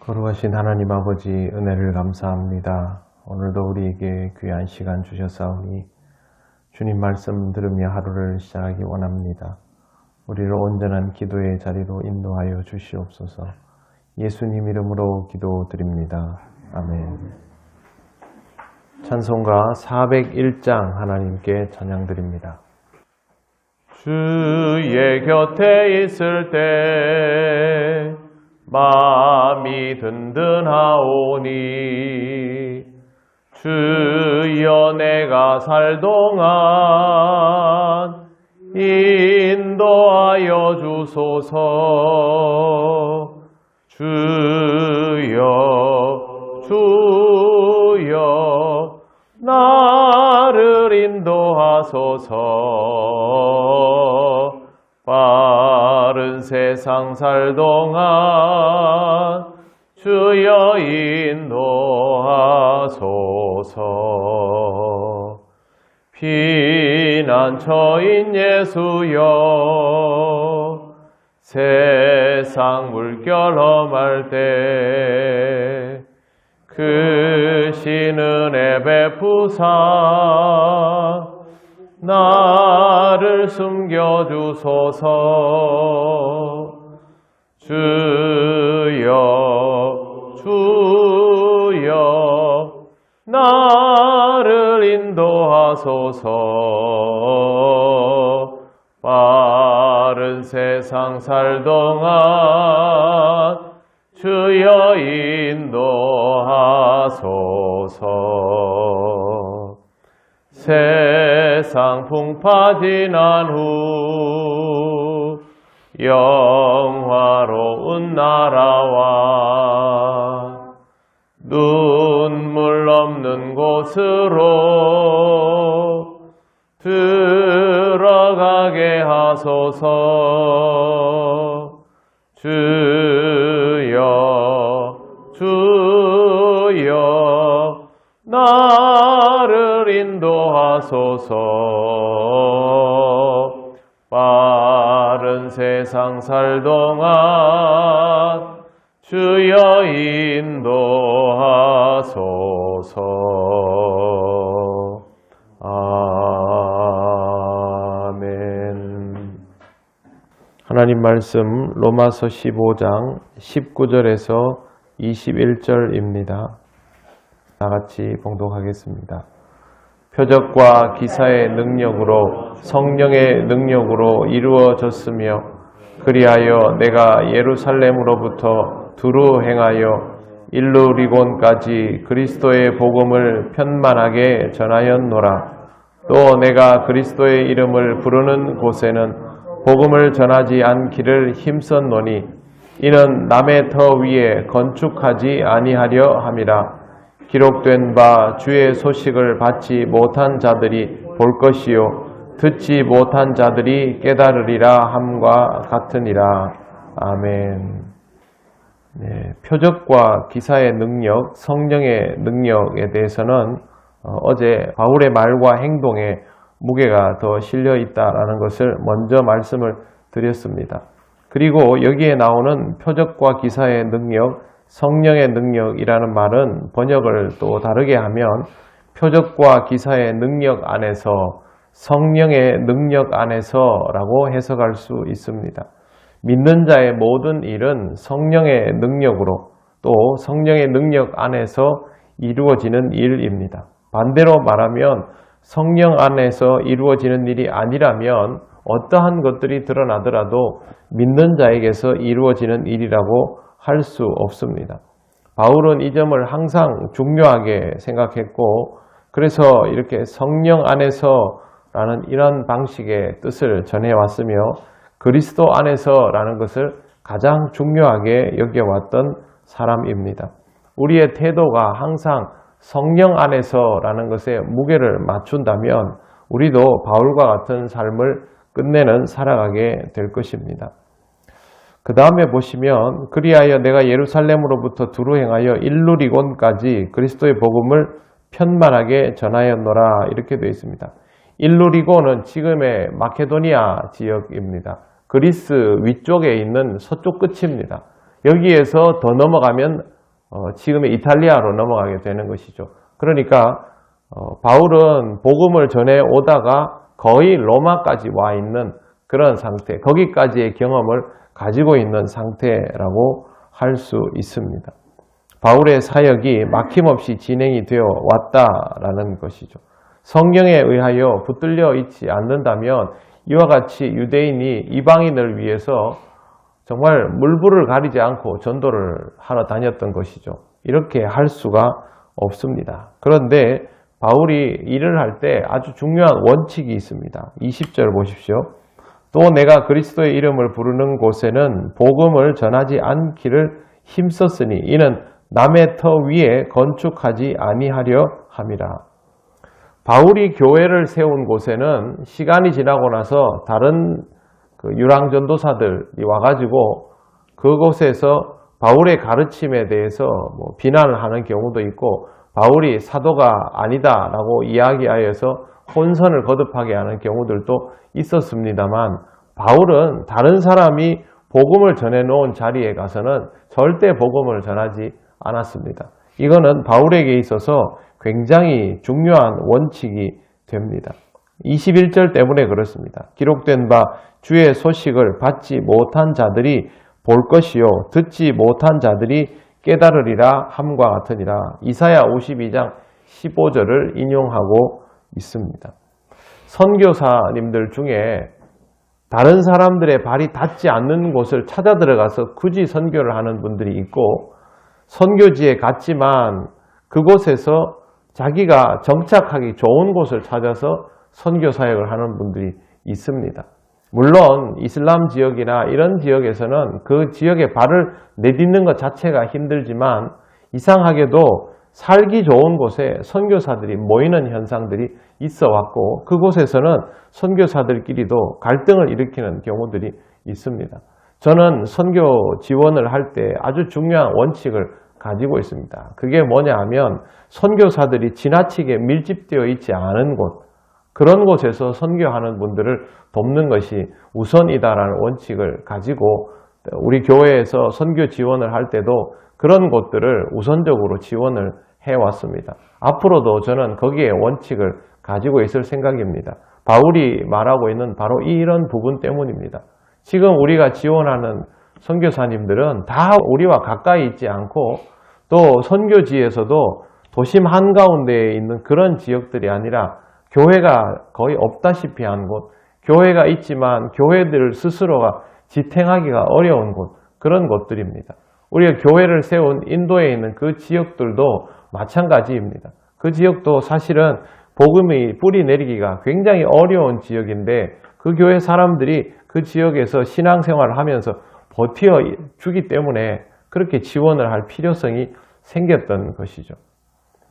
거룩하신 하나님 아버지 은혜를 감사합니다. 오늘도 우리에게 귀한 시간 주셨사오니 주님 말씀 들으며 하루를 시작하기 원합니다. 우리를 온전한 기도의 자리로 인도하여 주시옵소서. 예수님 이름으로 기도드립니다. 아멘. 찬송가 401장 하나님께 찬양드립니다. 주의 곁에 있을 때 마음이 든든하오니 주여 내가 살 동안 인도하여 주소서. 주여 나를 인도하소서. 빠른 세상 살 동안 주여 인도하소서. 피난처인 예수여 세상 물결 험할 때 크신 은혜 베푸사 나를 숨겨주소서. 주여 나를 인도하소서. 빠른 세상 살 동안 주여 인도하소서. 세상 풍파 지난 후 영화로운 나라와 눈물 없는 곳으로 들어가게 하소서. 주여 나를 인도하소서. 빠른 세상 살 동안 주여 인도하소서. 아멘. 하나님 말씀 로마서 15장 19절에서 21절입니다. 다같이 봉독하겠습니다. 표적과 기사의 능력으로 성령의 능력으로 이루어졌으며 그리하여 내가 예루살렘으로부터 두루 행하여 일루리곤까지 그리스도의 복음을 편만하게 전하였노라. 또 내가 그리스도의 이름을 부르는 곳에는 복음을 전하지 않기를 힘썼노니 이는 남의 터 위에 건축하지 아니하려 함이라. 기록된 바 주의 소식을 받지 못한 자들이 볼 것이요 듣지 못한 자들이 깨달으리라 함과 같으니라. 아멘. 네, 표적과 기사의 능력, 성령의 능력에 대해서는 어제 바울의 말과 행동에 무게가 더 실려 있다라는 것을 먼저 말씀을 드렸습니다. 그리고 여기에 나오는 표적과 기사의 능력, 성령의 능력이라는 말은 번역을 또 다르게 하면 표적과 기사의 능력 안에서 성령의 능력 안에서라고 해석할 수 있습니다. 믿는 자의 모든 일은 성령의 능력으로 또 성령의 능력 안에서 이루어지는 일입니다. 반대로 말하면 성령 안에서 이루어지는 일이 아니라면 어떠한 것들이 드러나더라도 믿는 자에게서 이루어지는 일이라고 할 수 없습니다. 바울은 이 점을 항상 중요하게 생각했고 그래서 이렇게 성령 안에서라는 이런 방식의 뜻을 전해왔으며 그리스도 안에서라는 것을 가장 중요하게 여겨왔던 사람입니다. 우리의 태도가 항상 성령 안에서라는 것에 무게를 맞춘다면 우리도 바울과 같은 삶을 끝내는 살아가게 될 것입니다. 그 다음에 보시면 그리하여 내가 예루살렘으로부터 두루 행하여 일루리곤까지 그리스도의 복음을 편만하게 전하였노라 이렇게 되어 있습니다. 일루리곤은 지금의 마케도니아 지역입니다. 그리스 위쪽에 있는 서쪽 끝입니다. 여기에서 더 넘어가면 지금의 이탈리아로 넘어가게 되는 것이죠. 그러니까 바울은 복음을 전해 오다가 거의 로마까지 와 있는 그런 상태, 거기까지의 경험을 가지고 있는 상태라고 할 수 있습니다. 바울의 사역이 막힘없이 진행이 되어 왔다라는 것이죠. 성경에 의하여 붙들려 있지 않는다면 이와 같이 유대인이 이방인을 위해서 정말 물불을 가리지 않고 전도를 하러 다녔던 것이죠. 이렇게 할 수가 없습니다. 그런데 바울이 일을 할 때 아주 중요한 원칙이 있습니다. 20절 보십시오. 또 내가 그리스도의 이름을 부르는 곳에는 복음을 전하지 않기를 힘썼으니 이는 남의 터 위에 건축하지 아니하려 함이라. 바울이 교회를 세운 곳에는 시간이 지나고 나서 다른 유랑전도사들이 와가지고 그곳에서 바울의 가르침에 대해서 비난을 하는 경우도 있고 바울이 사도가 아니다라고 이야기하여서 혼선을 거듭하게 하는 경우들도 있었습니다만 바울은 다른 사람이 복음을 전해놓은 자리에 가서는 절대 복음을 전하지 않았습니다. 이거는 바울에게 있어서 굉장히 중요한 원칙이 됩니다. 21절 때문에 그렇습니다. 기록된 바 주의 소식을 받지 못한 자들이 볼 것이요 듣지 못한 자들이 깨달으리라 함과 같으니라. 이사야 52장 15절을 인용하고 있습니다. 선교사님들 중에 다른 사람들의 발이 닿지 않는 곳을 찾아 들어가서 굳이 선교를 하는 분들이 있고 선교지에 갔지만 그곳에서 자기가 정착하기 좋은 곳을 찾아서 선교 사역을 하는 분들이 있습니다. 물론 이슬람 지역이나 이런 지역에서는 그 지역에 발을 내딛는 것 자체가 힘들지만 이상하게도 살기 좋은 곳에 선교사들이 모이는 현상들이 있어 왔고 그곳에서는 선교사들끼리도 갈등을 일으키는 경우들이 있습니다. 저는 선교 지원을 할 때 아주 중요한 원칙을 가지고 있습니다. 그게 뭐냐 하면 선교사들이 지나치게 밀집되어 있지 않은 곳, 그런 곳에서 선교하는 분들을 돕는 것이 우선이다라는 원칙을 가지고 우리 교회에서 선교 지원을 할 때도 그런 곳들을 우선적으로 지원을 해왔습니다. 앞으로도 저는 거기에 원칙을 가지고 있을 생각입니다. 바울이 말하고 있는 바로 이런 부분 때문입니다. 지금 우리가 지원하는 선교사님들은 다 우리와 가까이 있지 않고 또 선교지에서도 도심 한가운데에 있는 그런 지역들이 아니라 교회가 거의 없다시피 한 곳, 교회가 있지만 교회들 스스로가 지탱하기가 어려운 곳, 그런 곳들입니다. 우리가 교회를 세운 인도에 있는 그 지역들도 마찬가지입니다. 그 지역도 사실은 복음이 뿌리 내리기가 굉장히 어려운 지역인데 그 교회 사람들이 그 지역에서 신앙생활을 하면서 버텨주기 때문에 그렇게 지원을 할 필요성이 생겼던 것이죠.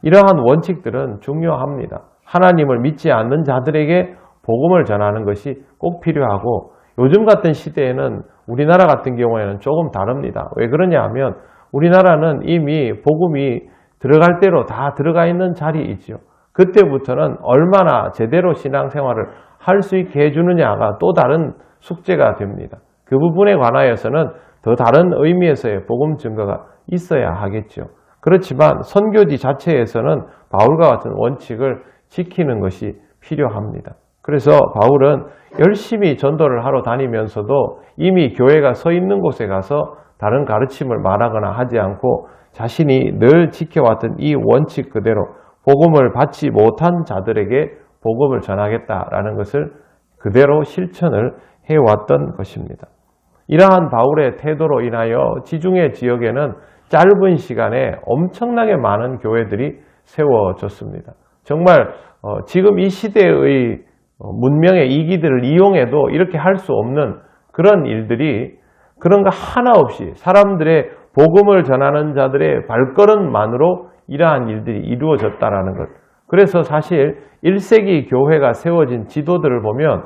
이러한 원칙들은 중요합니다. 하나님을 믿지 않는 자들에게 복음을 전하는 것이 꼭 필요하고 요즘 같은 시대에는 우리나라 같은 경우에는 조금 다릅니다. 왜 그러냐 하면 우리나라는 이미 복음이 들어갈 대로 다 들어가 있는 자리이죠. 그때부터는 얼마나 제대로 신앙생활을 할 수 있게 해주느냐가 또 다른 숙제가 됩니다. 그 부분에 관하여서는 더 다른 의미에서의 복음 증거가 있어야 하겠죠. 그렇지만 선교지 자체에서는 바울과 같은 원칙을 지키는 것이 필요합니다. 그래서 바울은 열심히 전도를 하러 다니면서도 이미 교회가 서 있는 곳에 가서 다른 가르침을 말하거나 하지 않고 자신이 늘 지켜왔던 이 원칙 그대로 복음을 받지 못한 자들에게 복음을 전하겠다라는 것을 그대로 실천을 해왔던 것입니다. 이러한 바울의 태도로 인하여 지중해 지역에는 짧은 시간에 엄청나게 많은 교회들이 세워졌습니다. 정말 지금 이 시대의 문명의 이기들을 이용해도 이렇게 할 수 없는 그런 일들이 그런 거 하나 없이 사람들의 복음을 전하는 자들의 발걸음만으로 이러한 일들이 이루어졌다라는 것. 그래서 사실 1세기 교회가 세워진 지도들을 보면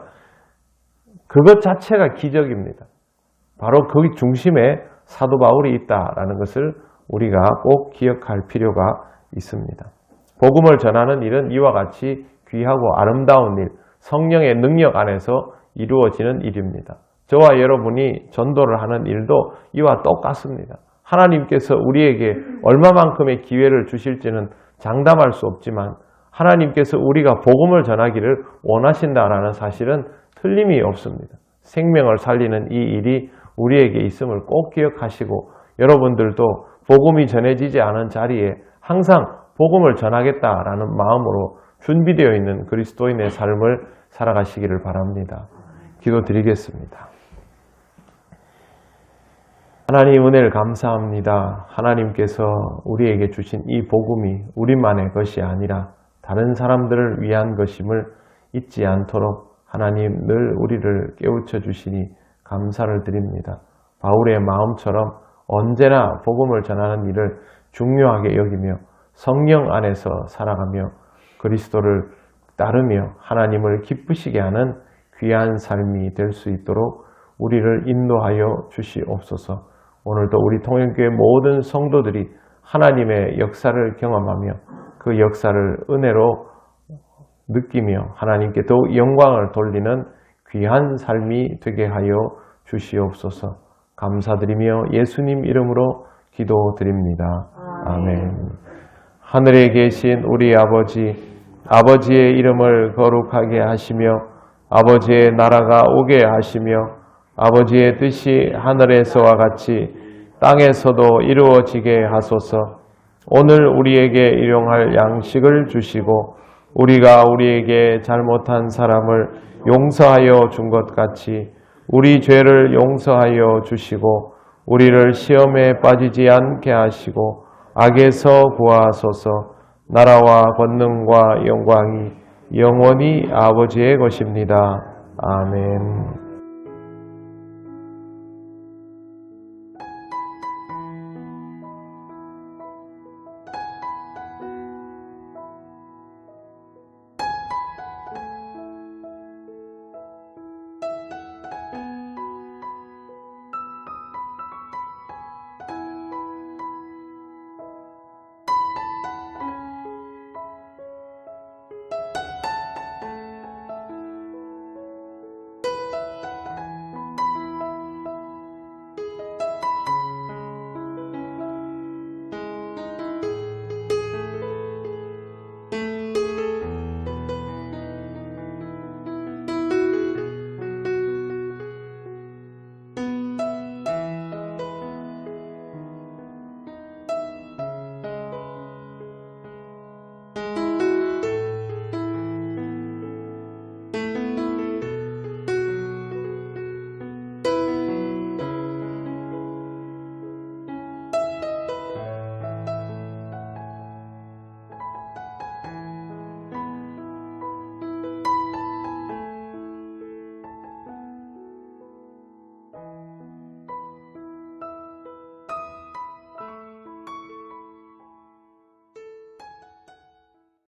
그것 자체가 기적입니다. 바로 그 중심에 사도 바울이 있다라는 것을 우리가 꼭 기억할 필요가 있습니다. 복음을 전하는 일은 이와 같이 귀하고 아름다운 일, 성령의 능력 안에서 이루어지는 일입니다. 저와 여러분이 전도를 하는 일도 이와 똑같습니다. 하나님께서 우리에게 얼마만큼의 기회를 주실지는 장담할 수 없지만 하나님께서 우리가 복음을 전하기를 원하신다라는 사실은 틀림이 없습니다. 생명을 살리는 이 일이 우리에게 있음을 꼭 기억하시고 여러분들도 복음이 전해지지 않은 자리에 항상 복음을 전하겠다라는 마음으로 준비되어 있는 그리스도인의 삶을 살아가시기를 바랍니다. 기도드리겠습니다. 하나님 은혜를 감사합니다. 하나님께서 우리에게 주신 이 복음이 우리만의 것이 아니라 다른 사람들을 위한 것임을 잊지 않도록 하나님 늘 우리를 깨우쳐 주시니 감사를 드립니다. 바울의 마음처럼 언제나 복음을 전하는 일을 중요하게 여기며 성령 안에서 살아가며 그리스도를 따르며 하나님을 기쁘시게 하는 귀한 삶이 될 수 있도록 우리를 인도하여 주시옵소서. 오늘도 우리 통영교회 모든 성도들이 하나님의 역사를 경험하며 그 역사를 은혜로 느끼며 하나님께 더욱 영광을 돌리는 귀한 삶이 되게 하여 주시옵소서. 감사드리며 예수님 이름으로 기도드립니다. 아멘. 하늘에 계신 우리 아버지의 이름을 거룩하게 하시며 아버지의 나라가 오게 하시며 아버지의 뜻이 하늘에서와 같이 땅에서도 이루어지게 하소서. 오늘 우리에게 일용할 양식을 주시고 우리가 우리에게 잘못한 사람을 용서하여 준 것 같이 우리 죄를 용서하여 주시고 우리를 시험에 빠지지 않게 하시고 악에서 구하소서. 나라와 권능과 영광이 영원히 아버지의 것입니다. 아멘.